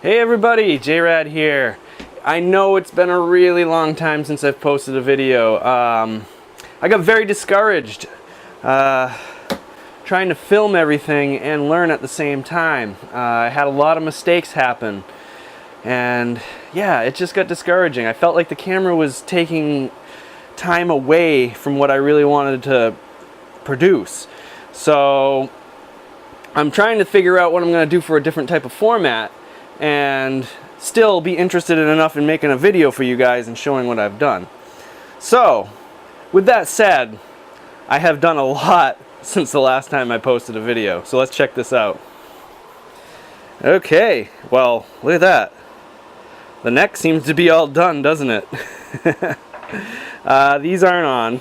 Hey everybody, J-Rad here. I know it's been a really long time since I've posted a video. I got very discouraged trying to film everything and learn at the same time. I had a lot of mistakes happen, and yeah, it just got discouraging. I felt like the camera was taking time away from what I really wanted to produce. So I'm trying to figure out what I'm going to do for a different type of format and still be interested enough in making a video for you guys and showing what I've done. So, with that said, I have done a lot since the last time I posted a video. So let's check this out. Okay, well, look at that. The neck seems to be all done, doesn't it? These aren't on.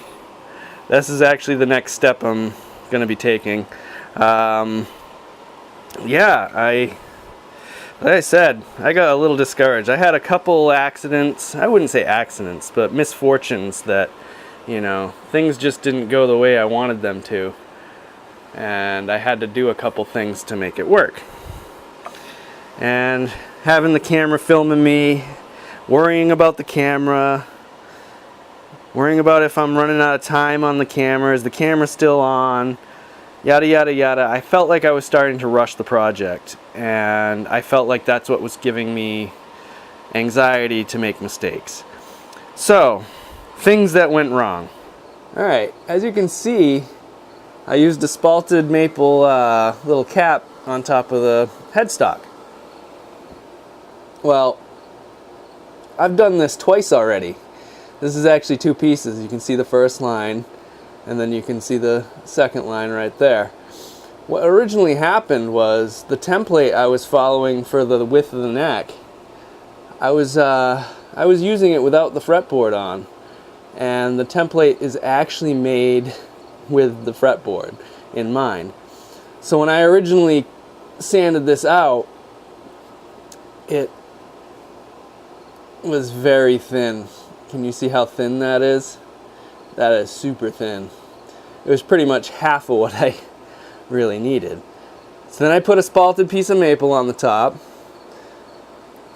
This is actually the next step I'm going to be taking. Yeah, like I said, I got a little discouraged. I had a couple accidents. I wouldn't say accidents, but misfortunes that, you know, things just didn't go the way I wanted them to. And I had to do a couple things to make it work. And having the camera filming me, worrying about the camera, worrying about if I'm running out of time on the camera, is the camera still on? Yada yada yada. I felt like I was starting to rush the project, and I felt like that's what was giving me anxiety to make mistakes. So, things that went wrong. Alright, as you can see, I used a spalted maple little cap on top of the headstock. Well, I've done this twice already. This is actually two pieces. You can see the first line, and then you can see the second line right there. What originally happened was the template I was following for the width of the neck, I was using it without the fretboard on, and the template is actually made with the fretboard in mind. So when I originally sanded this out, it was very thin. Can you see how thin that is? That is super thin. It was pretty much half of what I really needed. So then I put a spalted piece of maple on the top,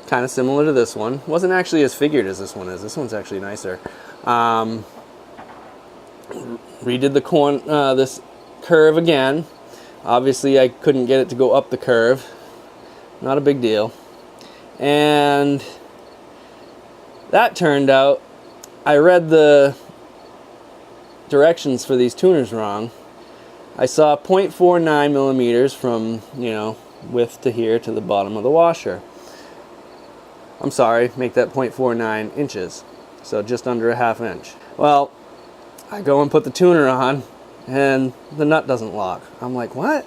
kind of similar to this one. Wasn't actually as figured as this one is. This one's actually nicer. Redid the this curve again. Obviously I couldn't get it to go up the curve. Not a big deal. And that turned out, I read the directions for these tuners wrong. I saw 0.49 millimeters from, you know, width to here to the bottom of the washer. I'm sorry, make that 0.49 inches, so just under a ½ inch. Well, I go and put the tuner on, and the nut doesn't lock. I'm like, what?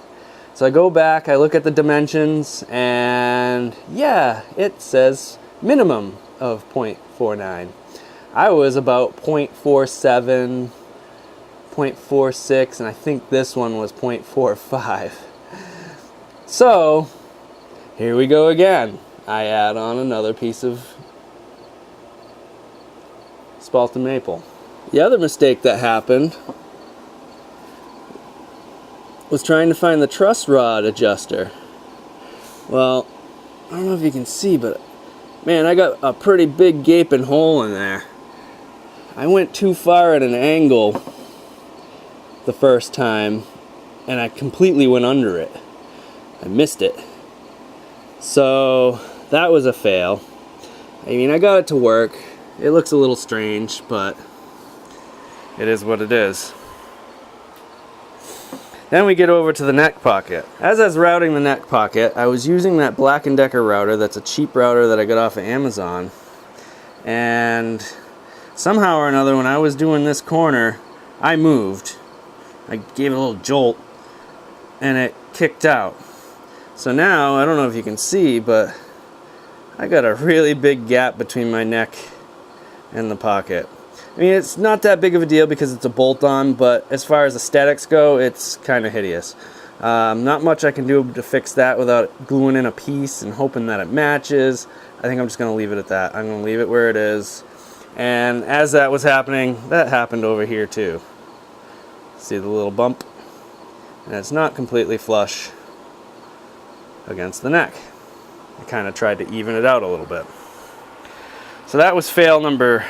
So I go back, I look at the dimensions, and yeah, it says minimum of 0.49. I was about 0.47, 0.46, and I think this one was 0.45. So, here we go again. I add on another piece of spalted maple. The other mistake that happened was trying to find the truss rod adjuster. Well, I don't know if you can see, but man, I got a pretty big gaping hole in there. I went too far at an angle the first time, and I completely went under it. I missed it. So that was a fail. I mean, I got it to work. It looks a little strange, but it is what it is. Then we get over to the neck pocket. As I was routing the neck pocket, I was using that Black & Decker router. That's a cheap router that I got off of Amazon. And somehow or another, when I was doing this corner, I moved. I gave it a little jolt, and it kicked out. So now, I don't know if you can see, but I got a really big gap between my neck and the pocket. I mean, it's not that big of a deal because it's a bolt-on, but as far as aesthetics go, it's kind of hideous. Not much I can do to fix that without gluing in a piece and hoping that it matches. I think I'm just going to leave it at that. I'm going to leave it where it is. And as that was happening, that happened over here too. See the little bump? And it's not completely flush against the neck. I kind of tried to even it out a little bit. So that was fail number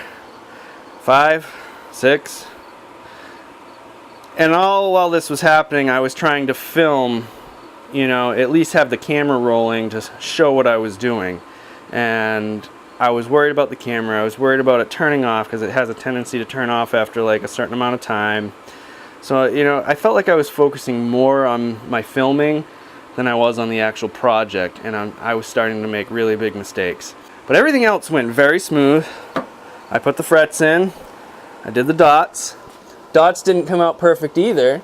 5, 6. And all while this was happening, I was trying to film, you know, at least have the camera rolling to show what I was doing. And I was worried about the camera. I was worried about it turning off because it has a tendency to turn off after like a certain amount of time. So, you know, I felt like I was focusing more on my filming than I was on the actual project, and I was starting to make really big mistakes. But everything else went very smooth. I put the frets in. I did the dots. Dots didn't come out perfect either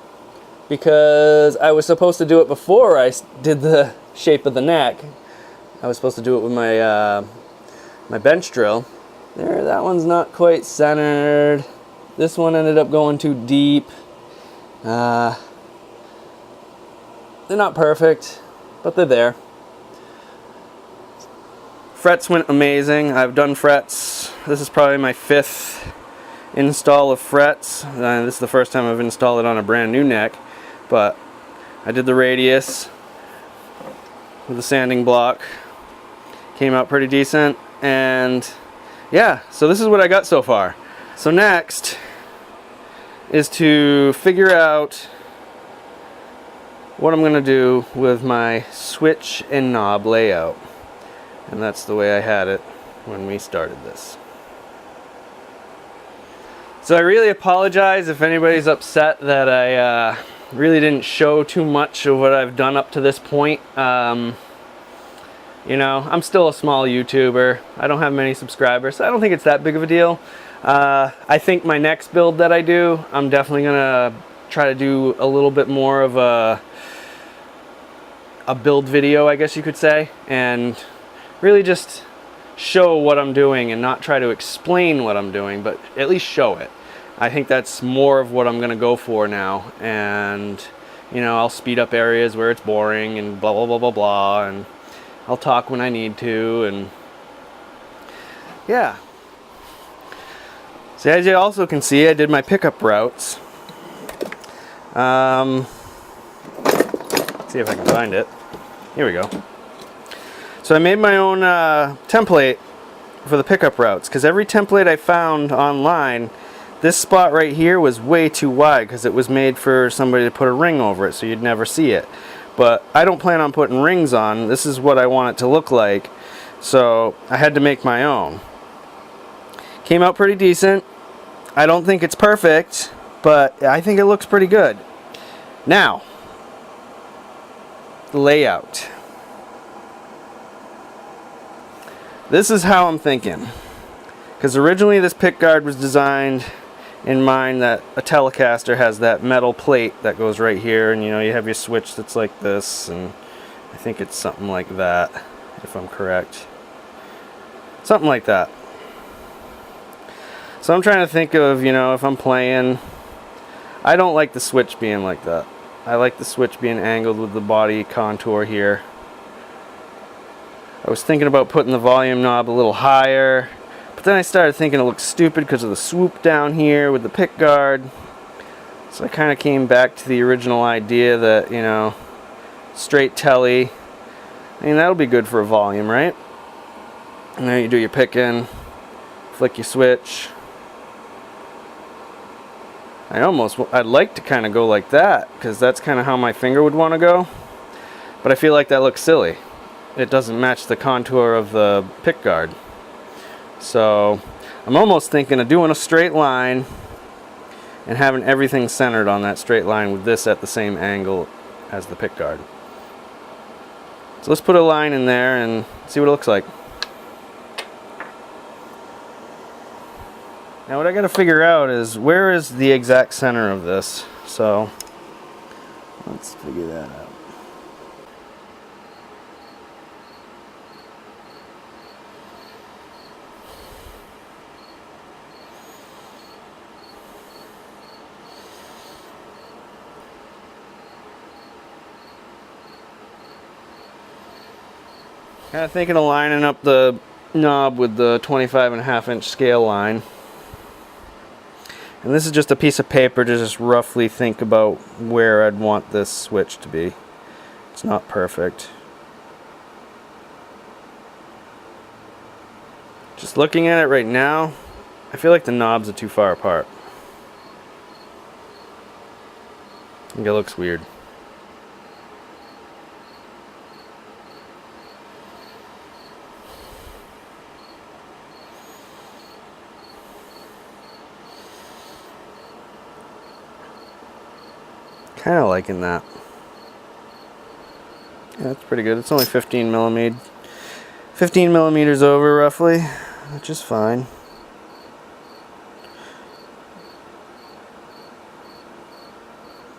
because I was supposed to do it before I did the shape of the neck. I was supposed to do it with my my bench drill. There, that one's not quite centered. This one ended up going too deep. They're not perfect, but they're there. Frets went amazing. I've done frets. This is probably my 5th install of frets. This is the first time I've installed it on a brand new neck, but I did the radius with the sanding block. Came out pretty decent, and yeah, so this is what I got so far. So next is to figure out what I'm going to do with my switch and knob layout. And that's the way I had it when we started this. So I really apologize if anybody's upset that I really didn't show too much of what I've done up to this point. You know, I'm still a small YouTuber. I don't have many subscribers, so I don't think it's that big of a deal. I think my next build that I do, I'm definitely gonna try to do a little bit more of a build video, I guess you could say, and really just show what I'm doing and not try to explain what I'm doing, but at least show it. I think that's more of what I'm gonna go for now, and you know, I'll speed up areas where it's boring and blah blah blah blah blah, and I'll talk when I need to, and yeah. So as you also can see, I did my pickup routes. Let's see if I can find it. Here we go. So I made my own template for the pickup routes, because every template I found online, this spot right here was way too wide because it was made for somebody to put a ring over it, so you'd never see it. But I don't plan on putting rings on. This is what I want it to look like, so I had to make my own. Came out pretty decent. I don't think it's perfect, but I think it looks pretty good. Now, the layout. This is how I'm thinking, because originally this pick guard was designed in mind that a Telecaster has that metal plate that goes right here, and you know, you have your switch that's like this, and I think it's something like that, if I'm correct. Something like that. So I'm trying to think of, you know, if I'm playing, I don't like the switch being like that. I like the switch being angled with the body contour here. I was thinking about putting the volume knob a little higher, but then I started thinking it looks stupid because of the swoop down here with the pick guard. So I kind of came back to the original idea that, you know, straight telly, I mean, that'll be good for a volume, right? And then you do your picking, flick your switch. I'd like to kind of go like that, because that's kind of how my finger would want to go, but I feel like that looks silly. It doesn't match the contour of the pick guard. So I'm almost thinking of doing a straight line and having everything centered on that straight line with this at the same angle as the pick guard. So let's put a line in there and see what it looks like. Now what I gotta figure out is where is the exact center of this. So let's figure that out. Kind of thinking of lining up the knob with the 25.5-inch scale line. And this is just a piece of paper to just roughly think about where I'd want this switch to be. It's not perfect. Just looking at it right now, I feel like the knobs are too far apart. I think it looks weird. Kind of liking that. Yeah, that's pretty good. It's only 15 millimeters over roughly, which is fine.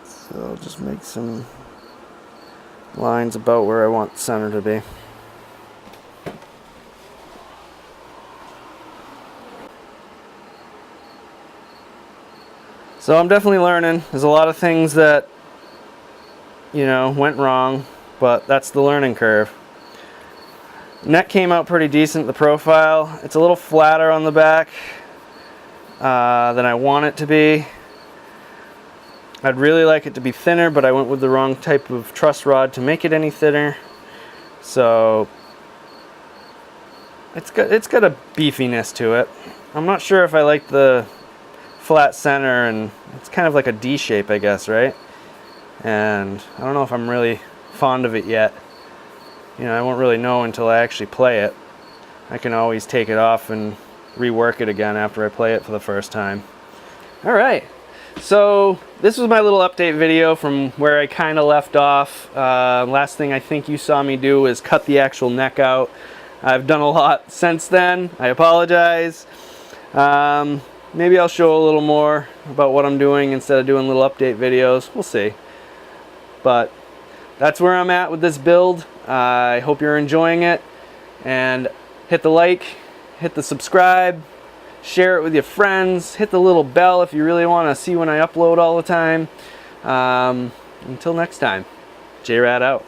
So I'll just make some lines about where I want the center to be. So I'm definitely learning. There's a lot of things that, you know, went wrong, but that's the learning curve. Neck came out pretty decent, the profile. It's a little flatter on the back than I want it to be. I'd really like it to be thinner, but I went with the wrong type of truss rod to make it any thinner. So it's got a beefiness to it. I'm not sure if I like the flat center, and it's kind of like a D shape, I guess, right? And I don't know if I'm really fond of it yet. You know, I won't really know until I actually play it. I can always take it off and rework it again after I play it for the first time. All right, so this was my little update video from where I kind of left off. Last thing I think you saw me do is cut the actual neck out. I've done a lot since then. I apologize. Maybe I'll show a little more about what I'm doing instead of doing little update videos. We'll see. But that's where I'm at with this build. I hope you're enjoying it. And hit the like, hit the subscribe, share it with your friends, hit the little bell if you really want to see when I upload all the time. Until next time, J-Rad out.